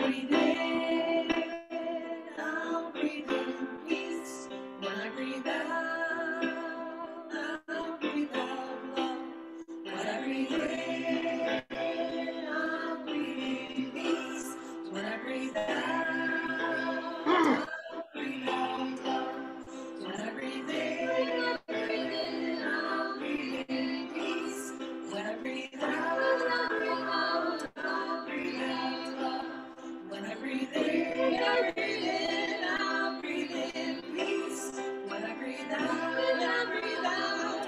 breathe in, I'll breathe in peace. When I breathe out, I'll breathe out love. When I breathe in, I'll breathe in peace. When I breathe out, I'll breathe out love. When I breathe in, I'll breathe in peace. When I breathe out, I'll breathe out love. When I breathe in, I'll breathe in peace. When I breathe out,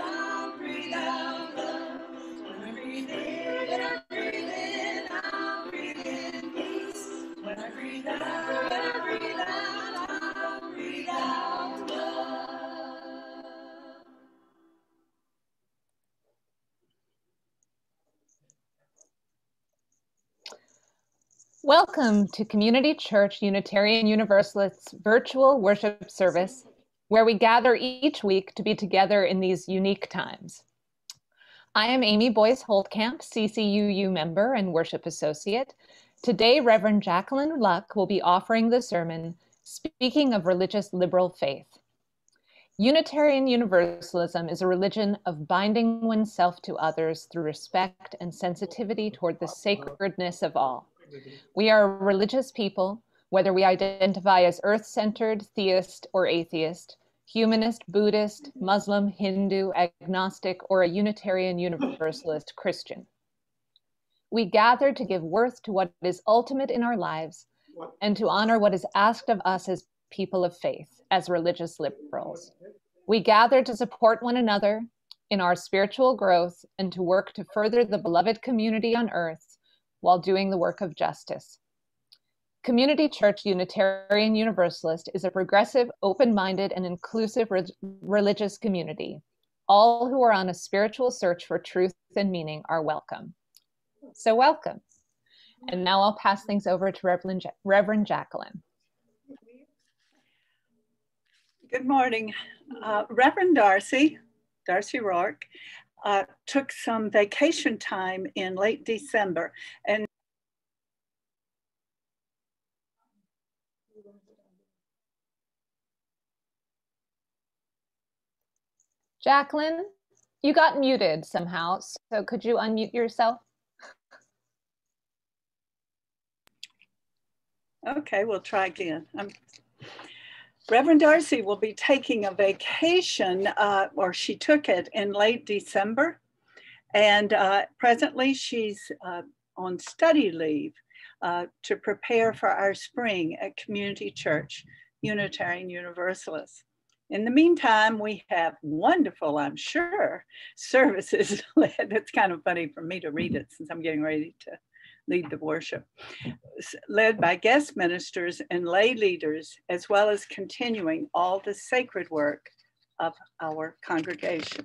I'll breathe out love. When I breathe in, I'll breathe in peace. When I breathe out, I'll breathe out love. Welcome to Community Church Unitarian Universalist's virtual worship service, where we gather each week to be together in these unique times. I am Amy Boyce Holtkamp, CCUU member and worship associate. Today, Reverend Jacqueline Luck will be offering the sermon, Speaking of Religious Liberal Faith. Unitarian Universalism is a religion of binding oneself to others through respect and sensitivity toward the sacredness of all. We are a religious people, whether we identify as earth-centered, theist, or atheist, humanist, Buddhist, Muslim, Hindu, agnostic, or a Unitarian Universalist Christian. We gather to give worth to what is ultimate in our lives and to honor what is asked of us as people of faith, as religious liberals. We gather to support one another in our spiritual growth and to work to further the beloved community on earth while doing the work of justice. Community Church Unitarian Universalist is a progressive, open-minded, and inclusive religious community. All who are on a spiritual search for truth and meaning are welcome. So welcome. And now I'll pass things over to Reverend Jacqueline. Good morning. Reverend Darcy Rourke, took some vacation time in late December, and Jacqueline, you got muted somehow, so could you unmute yourself? Okay, we'll try again. Reverend Darcy will be taking a vacation, or she took it in late December, and presently she's on study leave to prepare for our spring at Community Church Unitarian Universalist. In the meantime, we have wonderful, I'm sure, services led. It's kind of funny for me to read it since I'm getting ready to lead the worship, led by guest ministers and lay leaders, as well as continuing all the sacred work of our congregation.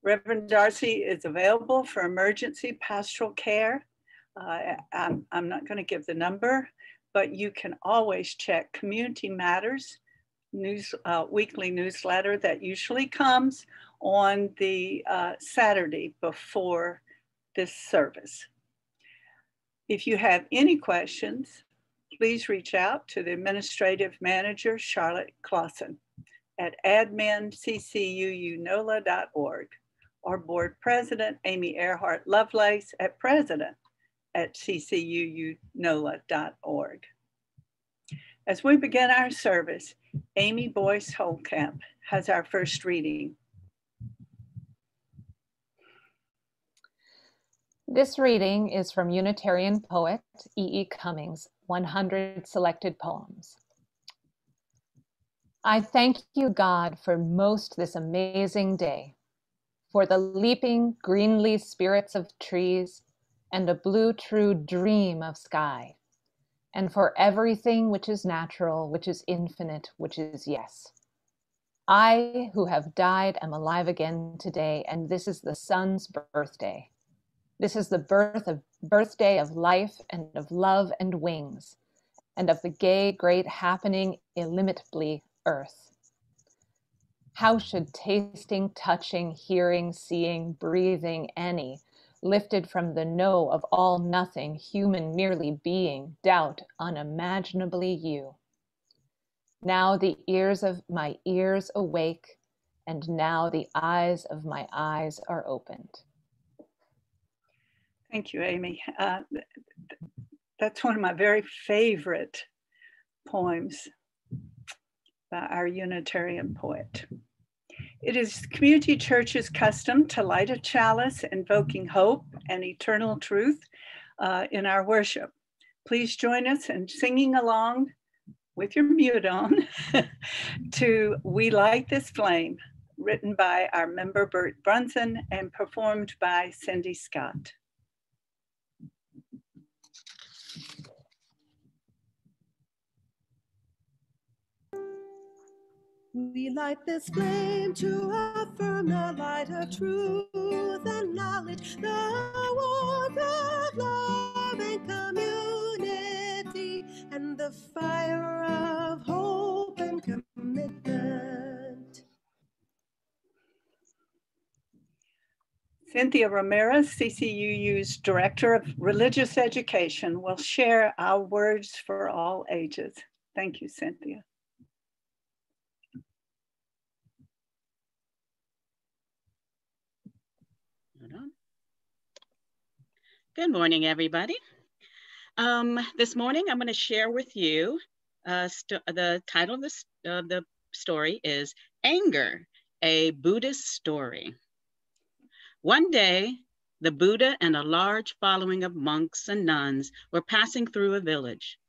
Reverend Darcy is available for emergency pastoral care. I'm not going to give the number, but you can always check Community Matters weekly newsletter that usually comes on the Saturday before this service. If you have any questions, please reach out to the administrative manager, Charlotte Clausen, at admin@ccuunola.org, or board president, Amy Earhart Lovelace, at president@ccuunola.org. As we begin our service, Amy Boyce Holtkamp has our first reading. This reading is from Unitarian poet E.E. Cummings' 100 Selected Poems. I thank you, God, for most this amazing day, for the leaping greenly spirits of trees and a blue true dream of sky, and for everything which is natural, which is infinite, which is yes. I, who have died, am alive again today, and this is the sun's birthday. This is the birthday of life and of love and wings, and of the gay, great happening illimitably earth. How should tasting, touching, hearing, seeing, breathing any lifted from the no of all nothing, human merely being, doubt unimaginably you. Now the ears of my ears awake, and now the eyes of my eyes are opened. Thank you, Amy. That's one of my very favorite poems by our Unitarian poet. It is Community Church's custom to light a chalice invoking hope and eternal truth in our worship. Please join us in singing along with your mute on to We Light This Flame, written by our member Bert Brunson and performed by Cindy Scott. We light this flame to affirm the light of truth and knowledge, the warmth of love and community, and the fire of hope and commitment. Cynthia Ramirez, CCUU's Director of Religious Education, will share our words for all ages. Thank you, Cynthia. Good morning, everybody. This morning, I'm going to share with you the title of the story is Anger, a Buddhist Story. One day, the Buddha and a large following of monks and nuns were passing through a village.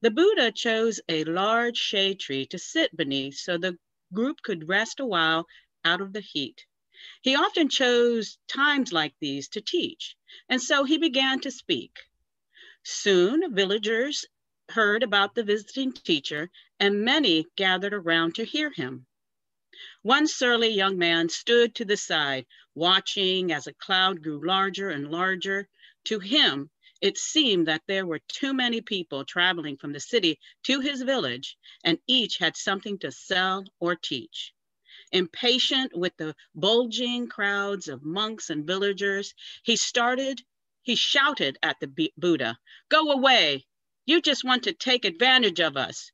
The Buddha chose a large shade tree to sit beneath so the group could rest a while out of the heat. He often chose times like these to teach, and so he began to speak. Soon, villagers heard about the visiting teacher, and many gathered around to hear him. One surly young man stood to the side, watching as a cloud grew larger and larger. To him, it seemed that there were too many people traveling from the city to his village, and each had something to sell or teach. Impatient with the bulging crowds of monks and villagers, he shouted at the Buddha, "Go away! You just want to take advantage of us.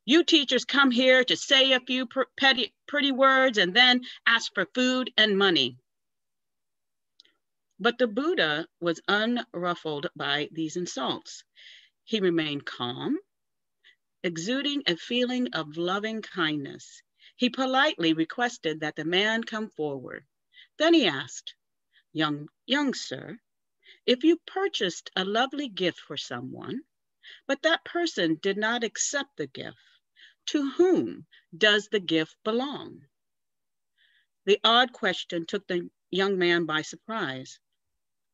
You teachers come here to say a few pretty words and then ask for food and money." But the Buddha was unruffled by these insults. He remained calm, exuding a feeling of loving kindness. He politely requested that the man come forward. Then he asked, young sir, if you purchased a lovely gift for someone, but that person did not accept the gift, to whom does the gift belong?" The odd question took the young man by surprise.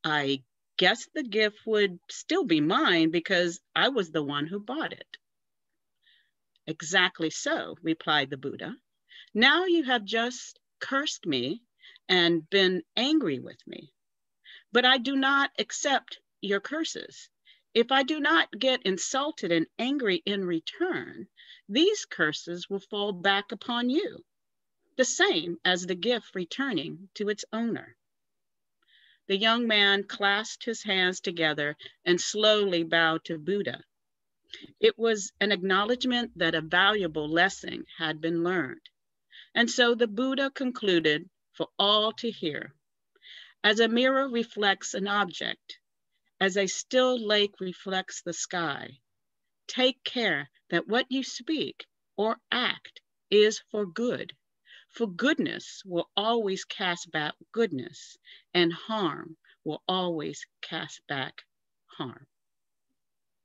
"I guess the gift would still be mine because I was the one who bought it." "Exactly so," replied the Buddha. "Now you have just cursed me and been angry with me, but I do not accept your curses. If I do not get insulted and angry in return, these curses will fall back upon you, the same as the gift returning to its owner." The young man clasped his hands together and slowly bowed to Buddha. It was an acknowledgement that a valuable lesson had been learned. And so the Buddha concluded for all to hear. As a mirror reflects an object, as a still lake reflects the sky, take care that what you speak or act is for good. For goodness will always cast back goodness, and harm will always cast back harm.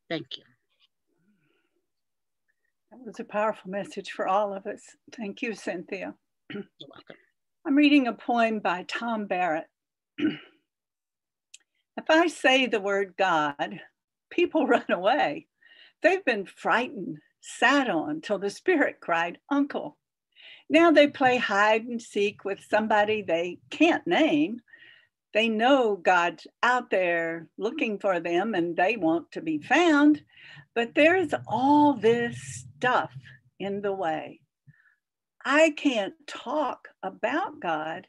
Thank you. That was a powerful message for all of us. Thank you, Cynthia. You're welcome. I'm reading a poem by Tom Barrett. If I say the word God, people run away. They've been frightened, sat on till the spirit cried, "Uncle." Now they play hide and seek with somebody they can't name. They know God's out there looking for them and they want to be found, but there's all this stuff in the way. I can't talk about God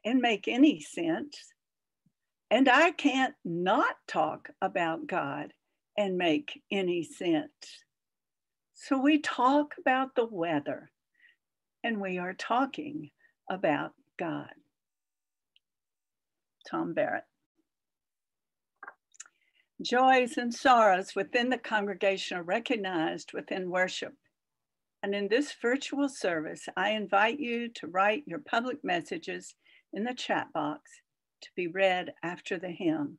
and make any sense. And I can't not talk about God and make any sense. So we talk about the weather, and we are talking about God. Tom Barrett. Joys and sorrows within the congregation are recognized within worship. And in this virtual service, I invite you to write your public messages in the chat box to be read after the hymn.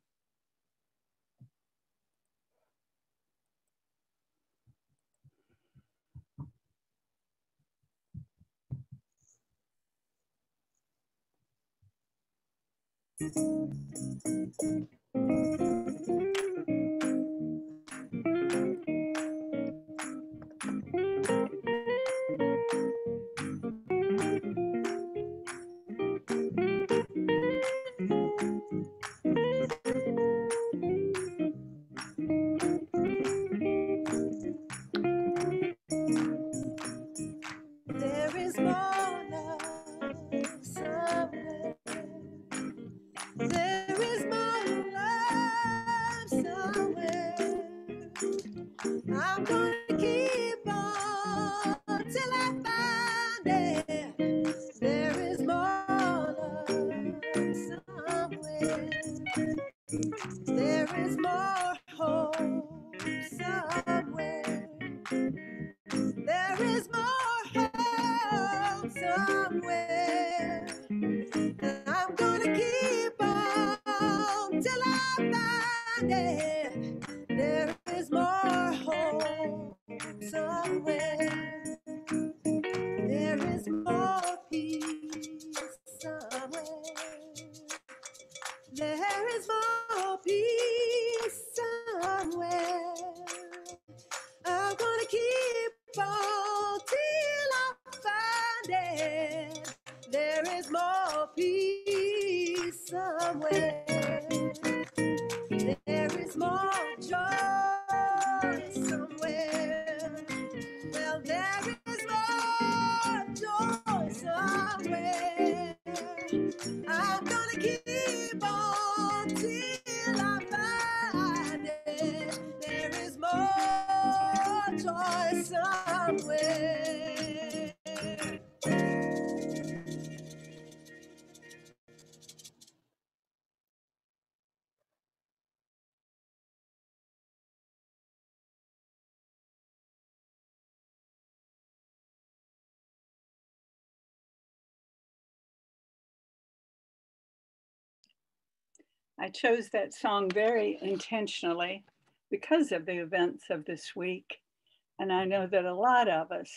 There is more love somewhere. There is more love somewhere. I'm gonna keep on till I find it. There is more love somewhere. There is more hope somewhere. There is more hope somewhere. And I'm gonna keep on till I find it. There is more hope somewhere. There is more peace somewhere. There is more peace somewhere. I'm gonna keep on till I find it. There is more peace somewhere. There is more joy somewhere. Well, there is more joy somewhere. I'm gonna keep on till I find it. There is more joy somewhere. I chose that song very intentionally because of the events of this week. And I know that a lot of us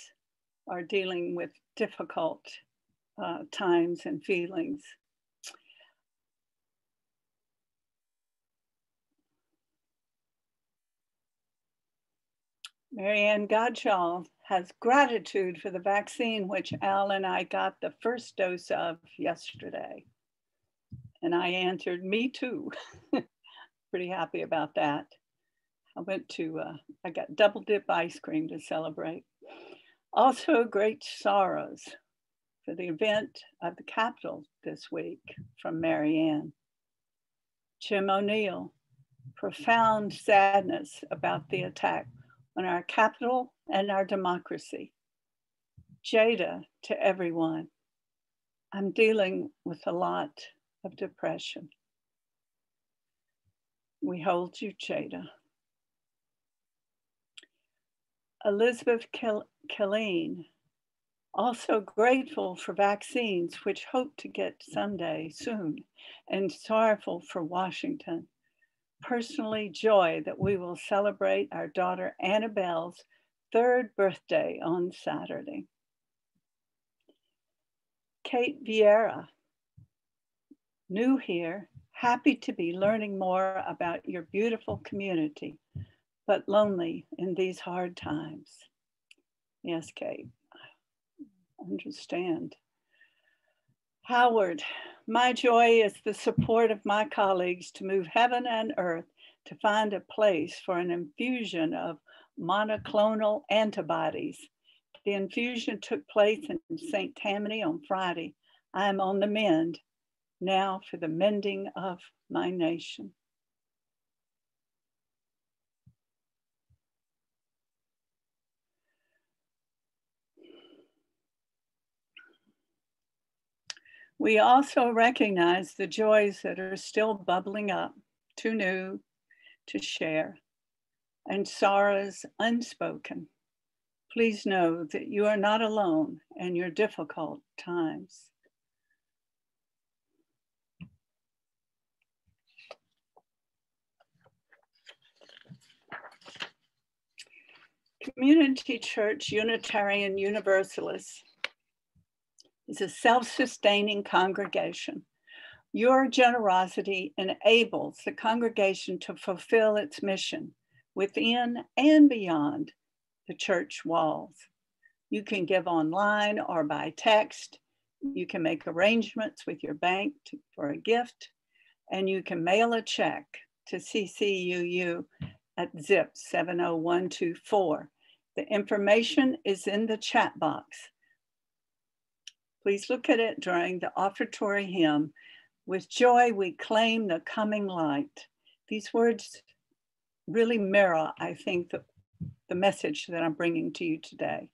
are dealing with difficult times and feelings. Marianne Gottschall has gratitude for the vaccine, which Al and I got the first dose of yesterday. And I answered, me too. Pretty happy about that. I got double dip ice cream to celebrate. Also great sorrows for the event of the Capitol this week from Marianne. Jim O'Neill, profound sadness about the attack on our Capitol and our democracy. Jada to everyone. I'm dealing with a lot of depression. We hold you, Jada. Elizabeth Killeen, also grateful for vaccines, which hope to get someday soon, and sorrowful for Washington. Personally, joy that we will celebrate our daughter Annabelle's 3rd birthday on Saturday. Kate Vieira, new here, happy to be learning more about your beautiful community, but lonely in these hard times. Yes, Kate, I understand. Howard, my joy is the support of my colleagues to move heaven and earth to find a place for an infusion of monoclonal antibodies. The infusion took place in St. Tammany on Friday. I am on the mend. now for the mending of my nation. We also recognize the joys that are still bubbling up, too new to share, and sorrows unspoken. Please know that you are not alone in your difficult times. Community Church Unitarian Universalist is a self-sustaining congregation. Your generosity enables the congregation to fulfill its mission within and beyond the church walls. You can give online or by text. You can make arrangements with your bank for a gift, and you can mail a check to CCUU at zip 70124. The information is in the chat box. Please look at it during the offertory hymn. With joy, we claim the coming light. These words really mirror, I think, the message that I'm bringing to you today.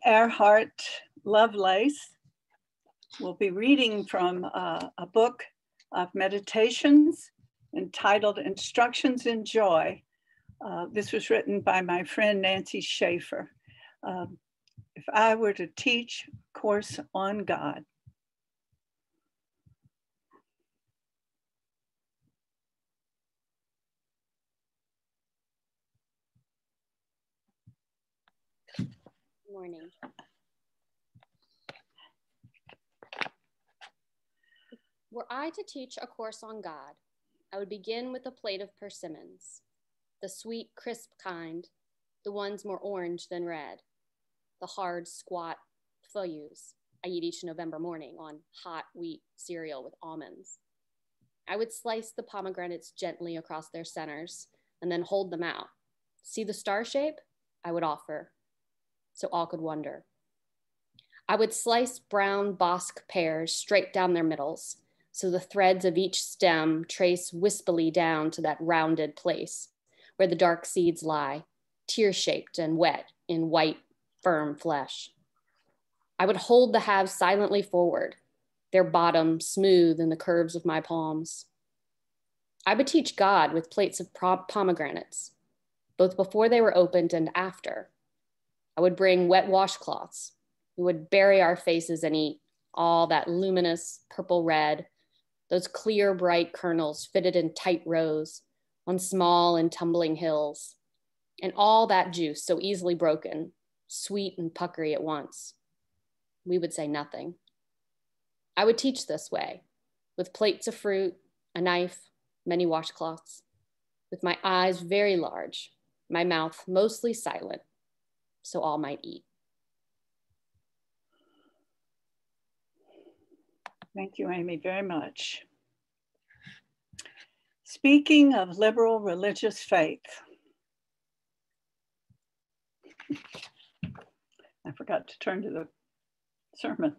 Earhart Lovelace will be reading from a book of meditations entitled Instructions in Joy. This was written by my friend Nancy Schaefer. If I were to teach a course on God. Good morning. Were I to teach a course on God, I would begin with a plate of persimmons, the sweet, crisp kind, the ones more orange than red, the hard, squat feuillus I eat each November morning on hot wheat cereal with almonds. I would slice the pomegranates gently across their centers and then hold them out. See the star shape? I would offer, so all could wonder. I would slice brown bosque pears straight down their middles, so the threads of each stem trace wispily down to that rounded place where the dark seeds lie, tear-shaped and wet in white, firm flesh. I would hold the halves silently forward, their bottom smooth in the curves of my palms. I would teach God with plates of pomegranates, both before they were opened and after. I would bring wet washcloths. We would bury our faces and eat all that luminous purple red, those clear, bright kernels fitted in tight rows on small and tumbling hills, and all that juice so easily broken, sweet and puckery at once. We would say nothing. I would teach this way, with plates of fruit, a knife, many washcloths, with my eyes very large, my mouth mostly silent, so all might eat. Thank you, Amy, very much. Speaking of liberal religious faith, I forgot to turn to the sermon.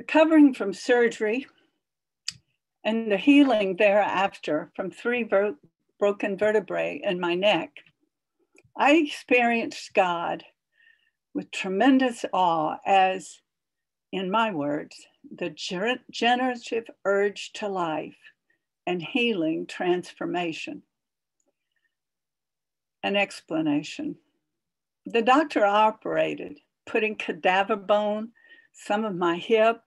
Recovering from surgery and the healing thereafter from 3 broken vertebrae in my neck, I experienced God with tremendous awe as, in my words, the generative urge to life and healing transformation. An explanation. The doctor operated, putting cadaver bone, some of my hip,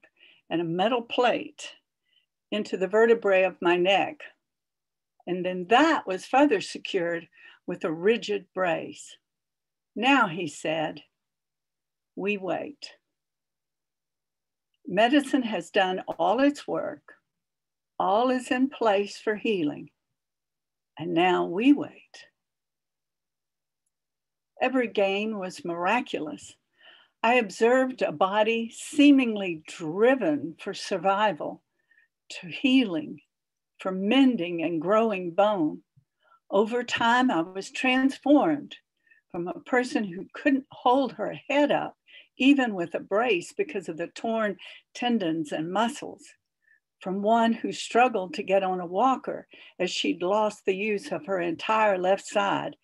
and a metal plate into the vertebrae of my neck. And then that was further secured with a rigid brace. Now, he said, we wait. Medicine has done all its work. All is in place for healing. And now we wait. Every gain was miraculous. I observed a body seemingly driven for survival, to healing, for mending and growing bone. Over time, I was transformed from a person who couldn't hold her head up, even with a brace because of the torn tendons and muscles, from one who struggled to get on a walker as she'd lost the use of her entire left side,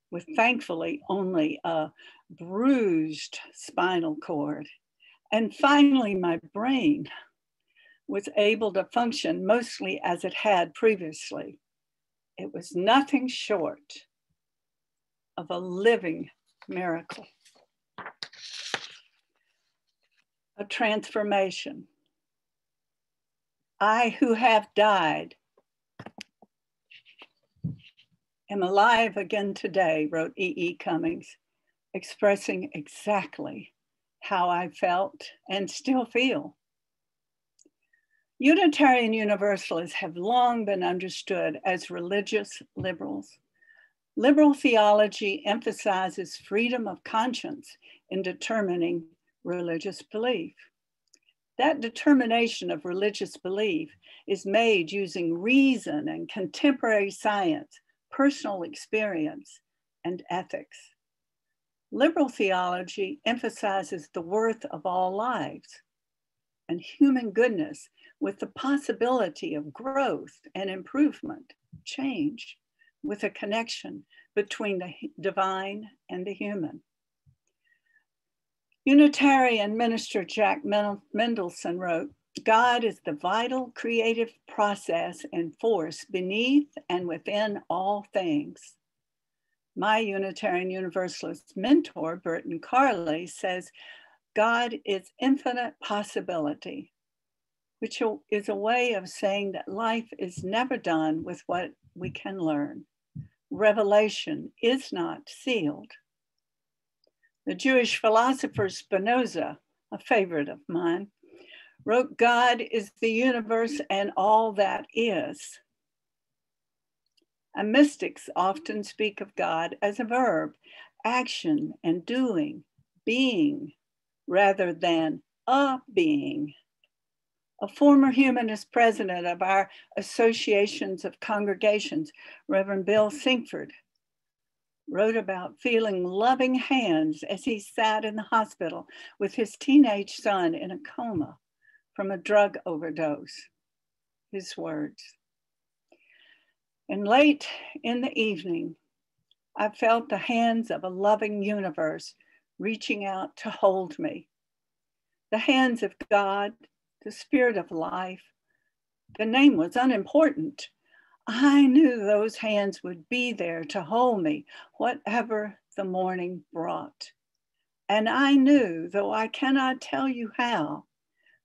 with thankfully only a bruised spinal cord. And finally, my brain was able to function mostly as it had previously. It was nothing short of a living miracle. A transformation. I who have died am alive again today, wrote E.E. Cummings, expressing exactly how I felt and still feel. Unitarian Universalists have long been understood as religious liberals. Liberal theology emphasizes freedom of conscience in determining religious belief. That determination of religious belief is made using reason and contemporary science, personal experience, and ethics. Liberal theology emphasizes the worth of all lives and human goodness with the possibility of growth and improvement, change, with a connection between the divine and the human. Unitarian minister Jack Mendelson wrote, God is the vital creative process and force beneath and within all things. My Unitarian Universalist mentor, Burton Carley, says, God is infinite possibility, which is a way of saying that life is never done with what we can learn. Revelation is not sealed. The Jewish philosopher Spinoza, a favorite of mine, wrote, God is the universe and all that is. And mystics often speak of God as a verb, action and doing, being, rather than a being. A former humanist president of our associations of congregations, Reverend Bill Sinkford, wrote about feeling loving hands as he sat in the hospital with his teenage son in a coma from a drug overdose. His words. And late in the evening, I felt the hands of a loving universe reaching out to hold me. The hands of God, the spirit of life. The name was unimportant. I knew those hands would be there to hold me, whatever the morning brought. And I knew, though I cannot tell you how,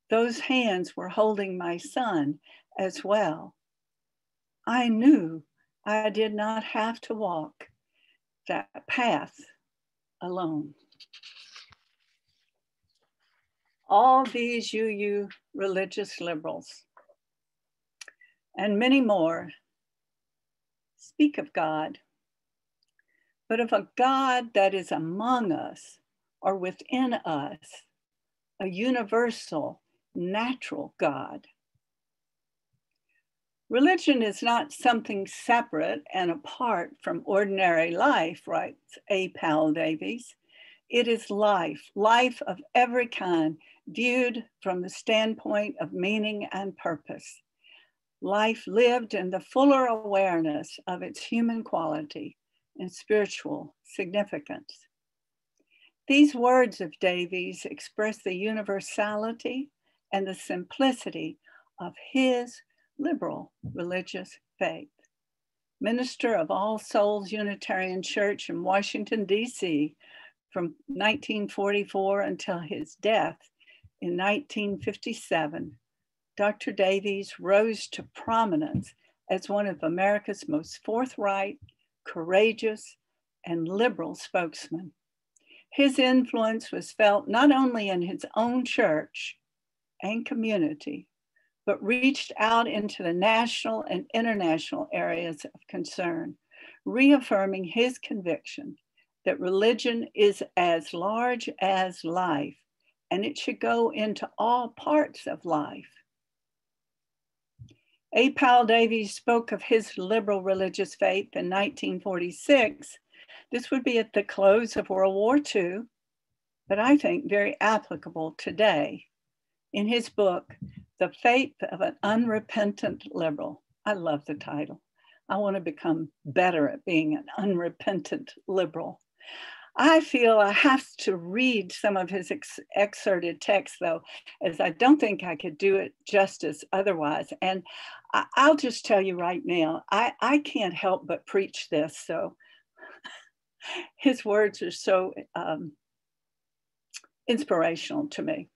those hands were holding my son as well. I knew I did not have to walk that path alone. All these UU religious liberals and many more speak of God, but of a God that is among us or within us, a universal, natural God. Religion is not something separate and apart from ordinary life, writes A. Powell Davies. It is life, life of every kind, viewed from the standpoint of meaning and purpose. Life lived in the fuller awareness of its human quality and spiritual significance. These words of Davies express the universality and the simplicity of his liberal religious faith. Minister of All Souls Unitarian Church in Washington, D.C. from 1944 until his death in 1957, Dr. Davies rose to prominence as one of America's most forthright, courageous, and liberal spokesmen. His influence was felt not only in his own church and community, but reached out into the national and international areas of concern, reaffirming his conviction that religion is as large as life, and it should go into all parts of life. A. Powell Davies spoke of his liberal religious faith in 1946. This would be at the close of World War II, but I think very applicable today. In his book, The Faith of an Unrepentant Liberal. I love the title. I want to become better at being an unrepentant liberal. I feel I have to read some of his excerpted text, though, as I don't think I could do it justice otherwise. And I'll just tell you right now, I can't help but preach this. So his words are so inspirational to me.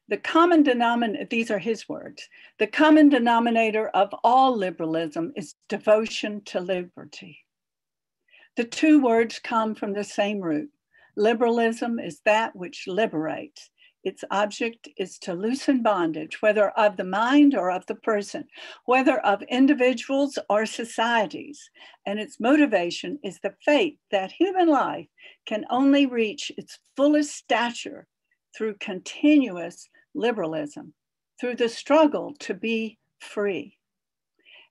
The common denominator, these are his words, the common denominator of all liberalism is devotion to liberty. The two words come from the same root. Liberalism is that which liberates. Its object is to loosen bondage, whether of the mind or of the person, whether of individuals or societies. And its motivation is the faith that human life can only reach its fullest stature through continuous liberalism, through the struggle to be free.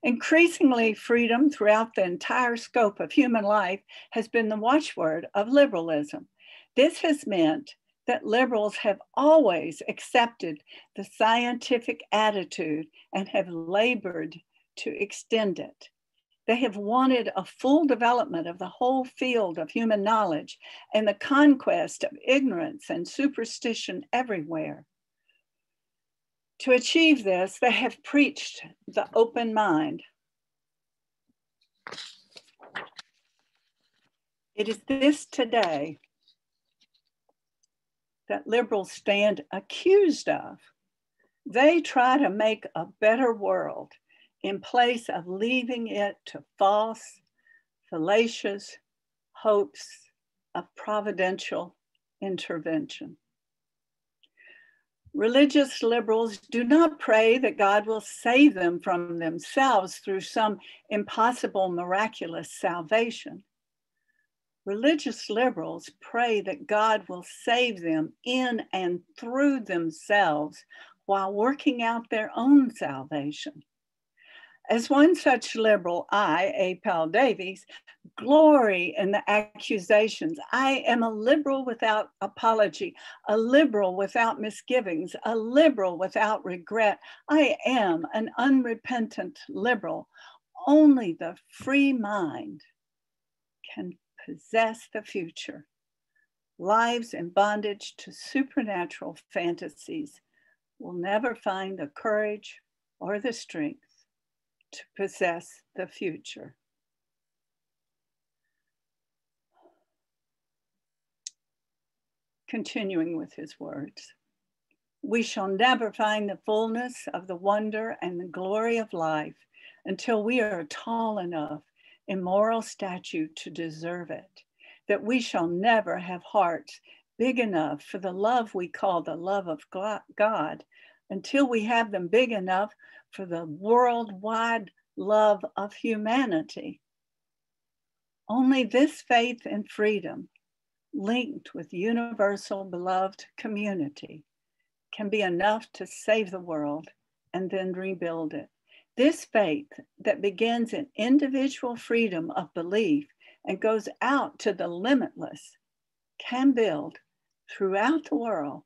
Increasingly, freedom throughout the entire scope of human life has been the watchword of liberalism. This has meant that liberals have always accepted the scientific attitude and have labored to extend it. They have wanted a full development of the whole field of human knowledge and the conquest of ignorance and superstition everywhere. To achieve this, they have preached the open mind. It is this today that liberals stand accused of. They try to make a better world in place of leaving it to false, fallacious hopes of providential intervention. Religious liberals do not pray that God will save them from themselves through some impossible miraculous salvation. Religious liberals pray that God will save them in and through themselves while working out their own salvation. As one such liberal, I, A. Powell Davies, glory in the accusations. I am a liberal without apology, a liberal without misgivings, a liberal without regret. I am an unrepentant liberal. Only the free mind can possess the future. Lives in bondage to supernatural fantasies will never find the courage or the strength to possess the future. Continuing with his words, we shall never find the fullness of the wonder and the glory of life until we are tall enough in moral stature to deserve it, that we shall never have hearts big enough for the love we call the love of God until we have them big enough for the worldwide love of humanity. Only this faith and freedom, linked with universal beloved community, can be enough to save the world and then rebuild it. This faith that begins in individual freedom of belief and goes out to the limitless can build throughout the world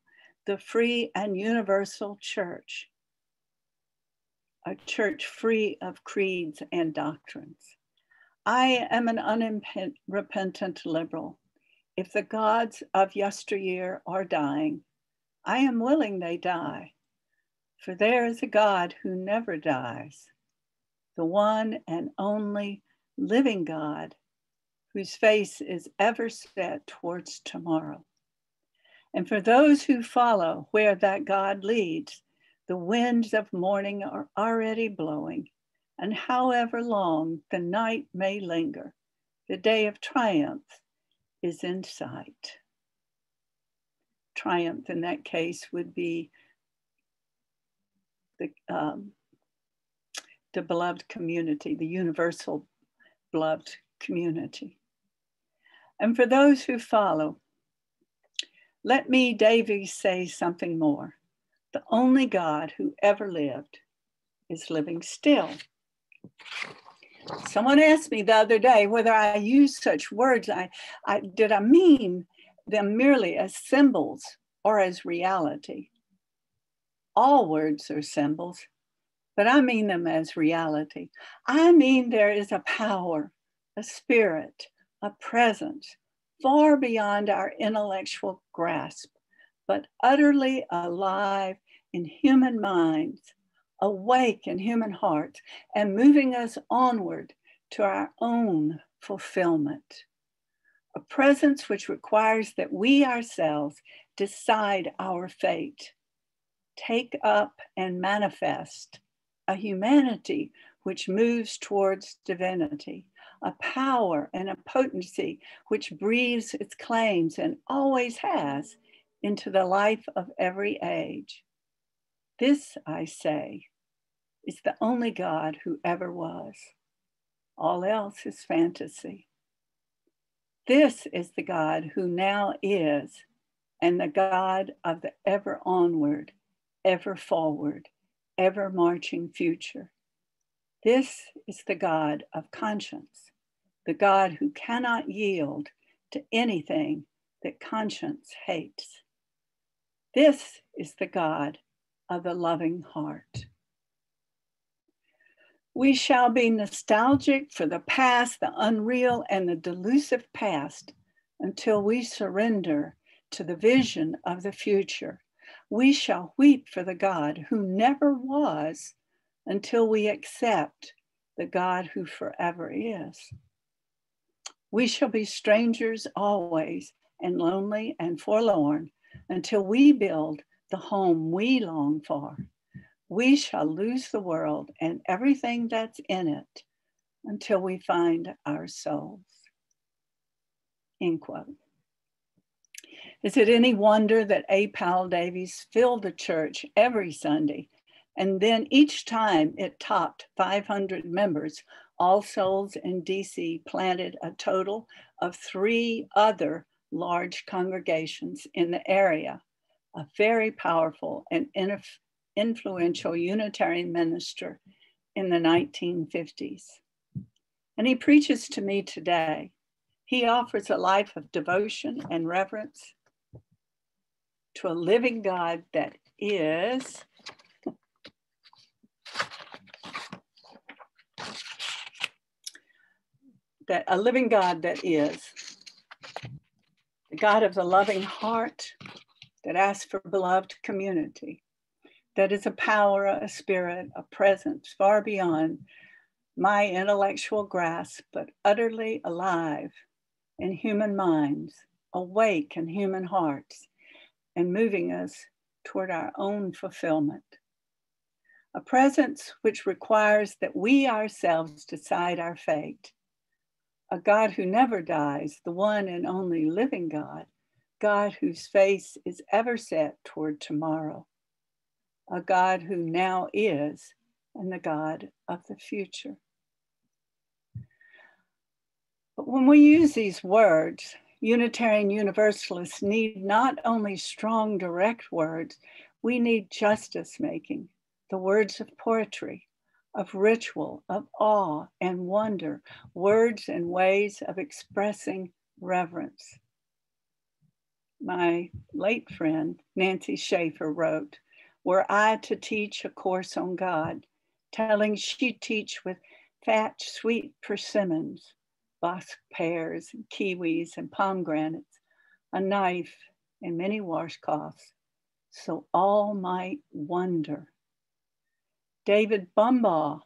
the free and universal church, a church free of creeds and doctrines. I am an unrepentant liberal. If the gods of yesteryear are dying, I am willing they die, for there is a God who never dies, the one and only living God, whose face is ever set towards tomorrow. And for those who follow where that God leads, the winds of morning are already blowing, and however long the night may linger, the day of triumph is in sight. Triumph in that case would be the beloved community, the universal beloved community. And for those who follow, let me, Davies, say something more. The only God who ever lived is living still. Someone asked me the other day whether I use such words. Did I mean them merely as symbols or as reality? All words are symbols, but I mean them as reality. I mean there is a power, a spirit, a presence far beyond our intellectual grasp, but utterly alive in human minds, awake in human hearts, and moving us onward to our own fulfillment. A presence which requires that we ourselves decide our fate, take up and manifest a humanity which moves towards divinity, a power and a potency which breathes its claims and always has into the life of every age. This, I say, is the only God who ever was. All else is fantasy. This is the God who now is, and the God of the ever onward, ever forward, ever marching future. This is the God of conscience, the God who cannot yield to anything that conscience hates. This is the God of the loving heart. We shall be nostalgic for the past, the unreal, and the delusive past until we surrender to the vision of the future. We shall weep for the God who never was until we accept the God who forever is. We shall be strangers always and lonely and forlorn until we build the home we long for. We shall lose the world and everything that's in it until we find our souls. End quote. Is it any wonder that A. Powell Davies filled the church every Sunday, and then each time it topped 500 members, All Souls in DC planted a total of 3 other large congregations in the area, a very powerful and influential Unitarian minister in the 1950s. And he preaches to me today. He offers a life of devotion and reverence to a living God that is the God of the loving heart that asks for beloved community, that is a power, a spirit, a presence far beyond my intellectual grasp, but utterly alive in human minds, awake in human hearts, and moving us toward our own fulfillment. A presence which requires that we ourselves decide our fate. A God who never dies, the one and only living God, God whose face is ever set toward tomorrow. A God who now is, and the God of the future. But when we use these words, Unitarian Universalists need not only strong, direct words, we need justice making, the words of poetry, of ritual, of awe and wonder, words and ways of expressing reverence. my late friend, Nancy Schaefer, wrote, were I to teach a course on God, telling she'd teach with fat, sweet persimmons, Bosc pears, and kiwis, and pomegranates, a knife, and many washcloths, so all might wonder. David Bumbaugh,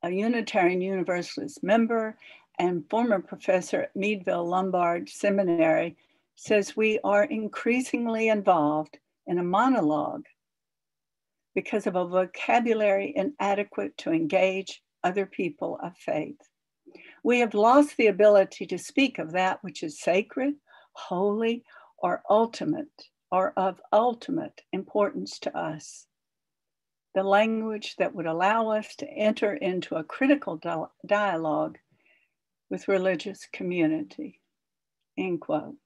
a Unitarian Universalist member and former professor at Meadville Lombard Seminary, says we are increasingly involved in a monologue because of a vocabulary inadequate to engage other people of faith. We have lost the ability to speak of that which is sacred, holy, or ultimate, or of ultimate importance to us. The language that would allow us to enter into a critical dialogue with religious community, end quote.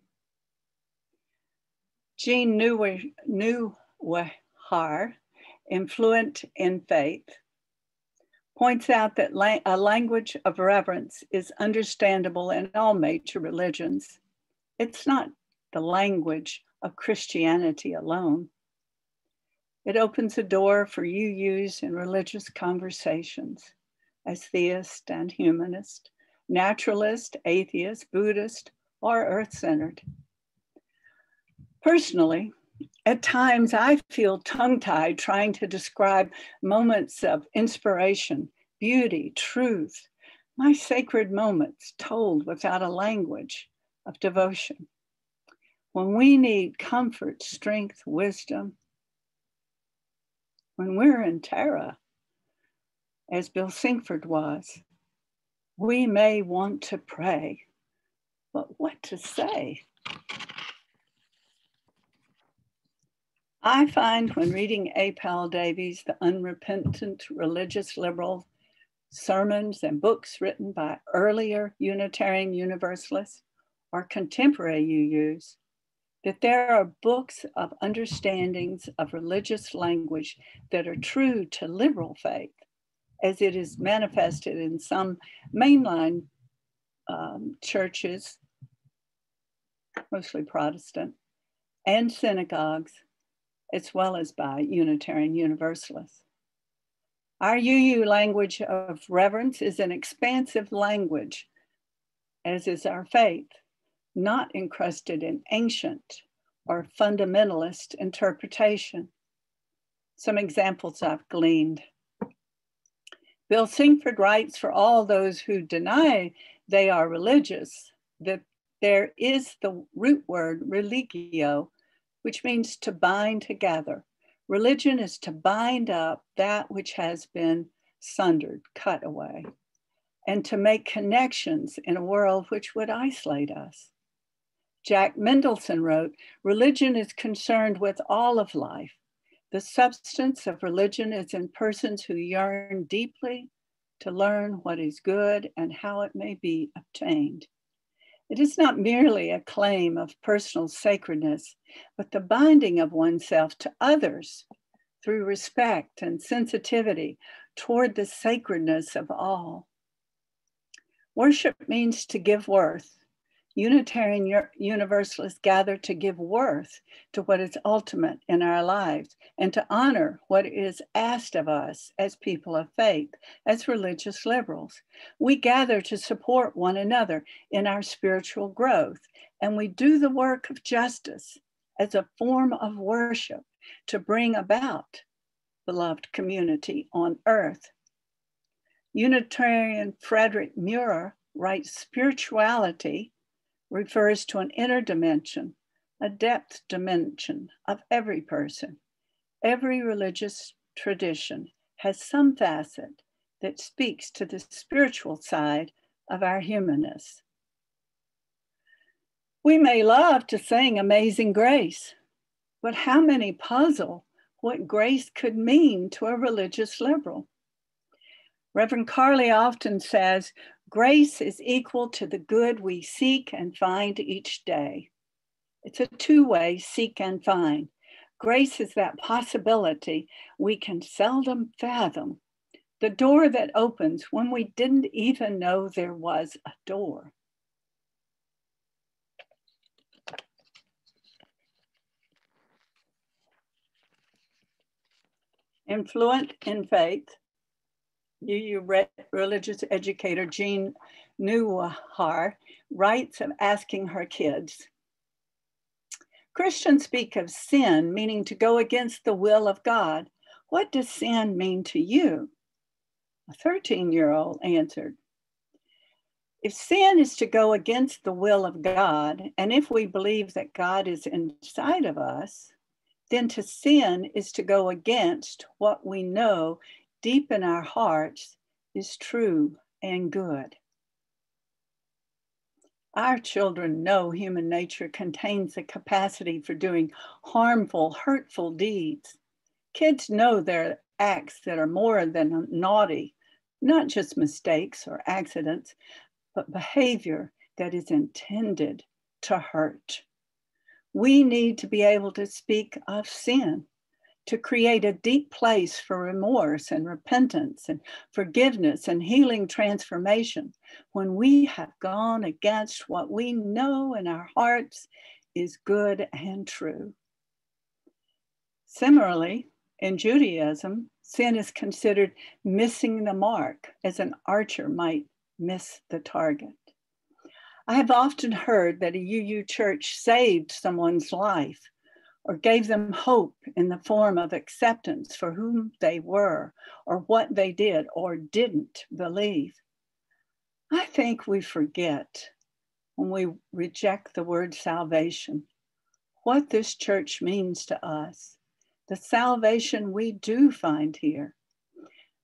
Jean Neuwehar, influent in faith, points out that a language of reverence is understandable in all major religions. It's not the language of Christianity alone. It opens a door for UUs in religious conversations as theist and humanist, naturalist, atheist, Buddhist, or earth-centered. Personally, at times I feel tongue-tied trying to describe moments of inspiration, beauty, truth, my sacred moments told without a language of devotion. When we need comfort, strength, wisdom, when we're in terror, as Bill Singford was, we may want to pray, but what to say? I find when reading A. Powell Davies, the unrepentant religious liberal sermons and books written by earlier Unitarian Universalists or contemporary UUs, that there are books of understandings of religious language that are true to liberal faith, as it is manifested in some mainline churches, mostly Protestant, and synagogues, as well as by Unitarian Universalists. Our UU language of reverence is an expansive language, as is our faith, not encrusted in ancient or fundamentalist interpretation. Some examples I've gleaned. Bill Singford writes, for all those who deny they are religious, that there is the root word religio, which means to bind together. Religion is to bind up that which has been sundered, cut away, and to make connections in a world which would isolate us. Jack Mendelson wrote, religion is concerned with all of life. The substance of religion is in persons who yearn deeply to learn what is good and how it may be obtained. It is not merely a claim of personal sacredness, but the binding of oneself to others through respect and sensitivity toward the sacredness of all. Worship means to give worth. Unitarian Universalists gather to give worth to what is ultimate in our lives and to honor what is asked of us as people of faith, as religious liberals. We gather to support one another in our spiritual growth, and we do the work of justice as a form of worship to bring about beloved community on earth. Unitarian Frederick Muir writes, spirituality refers to an inner dimension, a depth dimension of every person. Every religious tradition has some facet that speaks to the spiritual side of our humanness. We may love to sing Amazing Grace, but how many puzzle what grace could mean to a religious liberal? Reverend Carley often says, grace is equal to the good we seek and find each day. It's a two-way seek and find. Grace is that possibility we can seldom fathom, the door that opens when we didn't even know there was a door. Influent in faith, UU religious educator Jean Newhar writes of asking her kids, Christians speak of sin, meaning to go against the will of God. What does sin mean to you? A 13-year-old answered, if sin is to go against the will of God, and if we believe that God is inside of us, then to sin is to go against what we know deep in our hearts is true and good. Our children know human nature contains the capacity for doing harmful, hurtful deeds. Kids know there are acts that are more than naughty, not just mistakes or accidents, but behavior that is intended to hurt. We need to be able to speak of sin, to create a deep place for remorse and repentance and forgiveness and healing transformation when we have gone against what we know in our hearts is good and true. Similarly, in Judaism, sin is considered missing the mark, as an archer might miss the target. I have often heard that a UU church saved someone's life or gave them hope in the form of acceptance for whom they were or what they did or didn't believe. I think we forget when we reject the word salvation, what this church means to us, the salvation we do find here.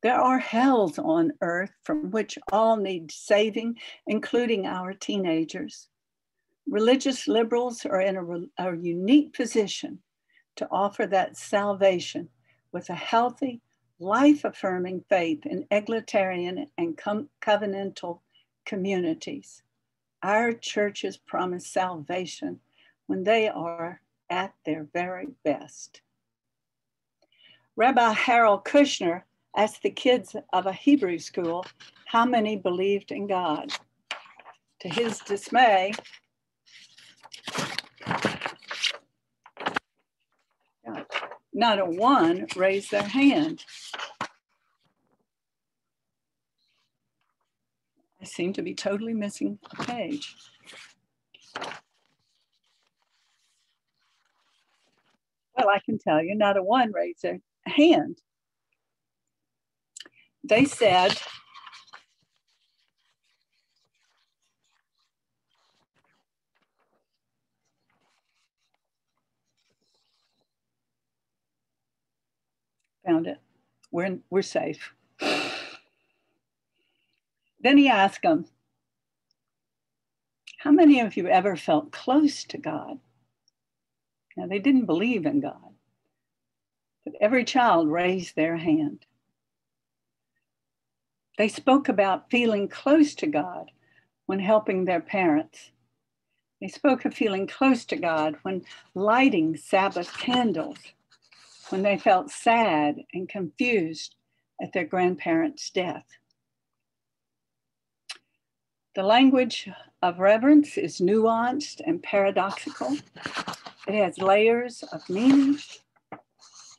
There are hells on earth from which all need saving, including our teenagers. Religious liberals are in a unique position to offer that salvation with a healthy, life-affirming faith in egalitarian and covenantal communities. Our churches promise salvation when they are at their very best. Rabbi Harold Kushner asked the kids of a Hebrew school how many believed in God. To his dismay, not a one raised their hand. I seem to be totally missing a page. Well, I can tell you, not a one raised their hand. They said, found it, we're safe. Then he asked them, how many of you ever felt close to God? Now, they didn't believe in God, but every child raised their hand. They spoke about feeling close to God when helping their parents. They spoke of feeling close to God when lighting Sabbath candles, when they felt sad and confused at their grandparents' death. The language of reverence is nuanced and paradoxical. It has layers of meaning.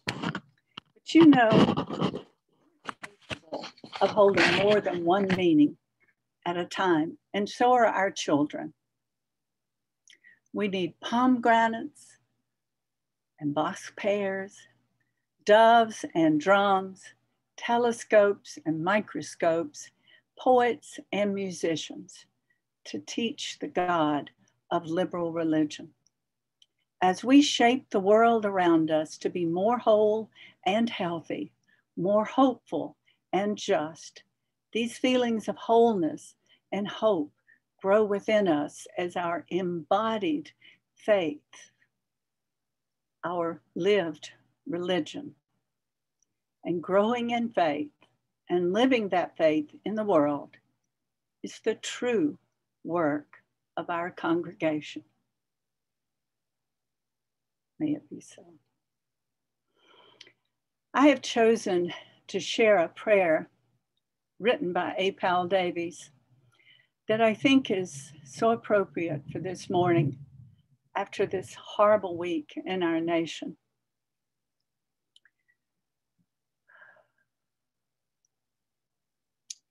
But you know, of holding more than one meaning at a time, and so are our children. We need pomegranates and box pears, doves and drums, telescopes and microscopes, poets and musicians to teach the God of liberal religion. As we shape the world around us to be more whole and healthy, more hopeful and just, these feelings of wholeness and hope grow within us as our embodied faith, our lived religion. And growing in faith and living that faith in the world is the true work of our congregation. May it be so. I have chosen to share a prayer written by A. Powell Davies that I think is so appropriate for this morning after this horrible week in our nation.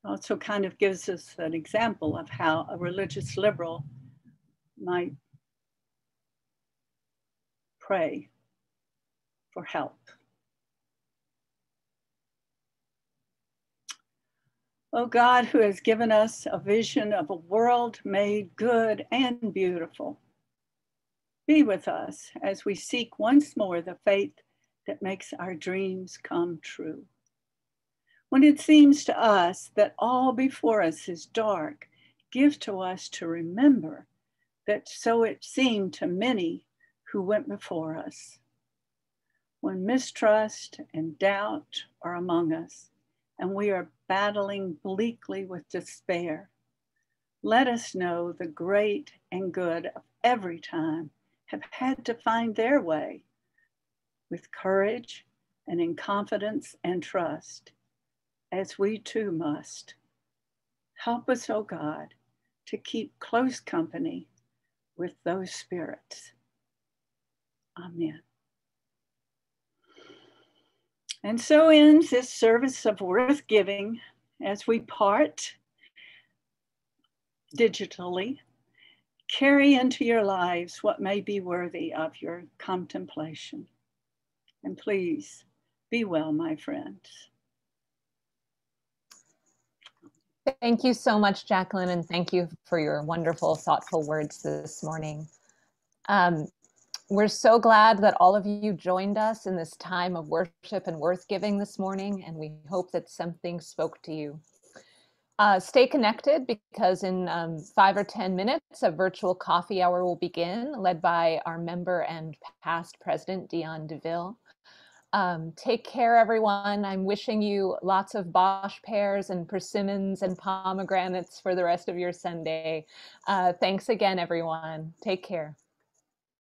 Also kind of gives us an example of how a religious liberal might pray for help. Oh God, who has given us a vision of a world made good and beautiful, be with us as we seek once more the faith that makes our dreams come true. When it seems to us that all before us is dark, give to us to remember that so it seemed to many who went before us. When mistrust and doubt are among us, and we are battling bleakly with despair, let us know the great and good of every time have had to find their way with courage and in confidence and trust, as we too must. Help us, O God, to keep close company with those spirits. Amen. And so ends this service of worth giving as we part digitally. Carry into your lives what may be worthy of your contemplation. And please be well, my friends. Thank you so much, Jacqueline, and thank you for your wonderful, thoughtful words this morning. We're so glad that all of you joined us in this time of worship and worth giving this morning, and we hope that something spoke to you. Stay connected, because in 5 or 10 minutes, a virtual coffee hour will begin, led by our member and past president, Dion DeVille. Take care, everyone. I'm wishing you lots of Bosch pears and persimmons and pomegranates for the rest of your Sunday. Thanks again, everyone. Take care.